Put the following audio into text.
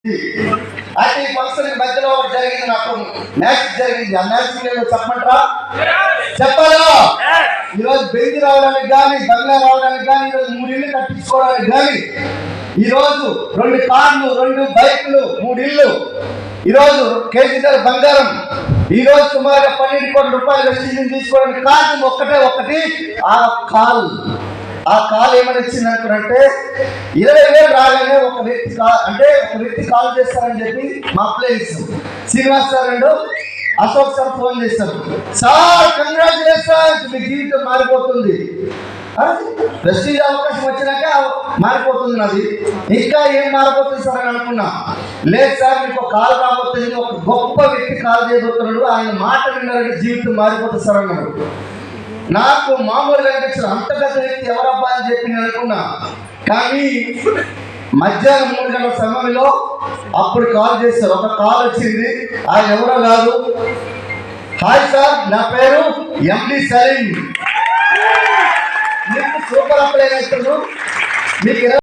అయితే ఈ ఫంక్షన్ మధ్యలో ఒకటి జరిగింది, నాకు మ్యాచ్ జరిగింది. ఆ మ్యాచ్ చెప్పమంటారా? చెప్పాలా? ఈరోజు బెంచ్ రావడానికి కానీ, బంగ్లా రావడానికి కానీ, ఈరోజు 3 ఇళ్ళు కట్టించుకోవడానికి కానీ, ఈరోజు 2 కార్లు, 2 బైకులు, 3 ఇళ్ళు, ఈరోజు కేజీన్నర బంగారం, ఈరోజు సుమారుగా 12 కోట్ల రూపాయలు డెసిషన్ తీసుకోవడానికి కారణం ఒకటి, ఆ కాల్ ఏమని ఇచ్చింది అనుకున్నంటే 20,000 రాగానే ఒక వ్యక్తి కాల్ చేస్తారని చెప్పి మా place Srinivas sir and Ashok sir phone చేస్తారు. సార్ కంగ్రాచులేషన్స్, మీ జీవితం మారిపోతుంది, ప్రెస్టీజ్ అవకాశం వచ్చినాక మారిపోతుంది, నాది ఇంకా ఏం మారిపోతుంది సార్ అని అనుకున్నా. లేదు సార్, మీకు కాల్ రాబోతుంది, ఒక గొప్ప వ్యక్తి కాల్ చేయబోతున్నాడు, ఆయన మాట విన్నారంటే జీవితం మారిపోతుంది సార్ అన్నాడు. నాకు మామూలుగా అనిపించిన అంత పెద్ద వ్యక్తి ఎవరబ్బా అని చెప్పి నేను అనుకున్నా. కానీ మధ్యాహ్నం 3 గంటల సమయంలో అప్పుడు కాల్ చేశారు. ఒక కాల్ వచ్చింది, ఆయన ఎవరో కాదు, హాయ్ సార్, నా పేరు ఎండి సలీం, మీకు సూపర్ అప్లై చేస్తున్నాను, మీకు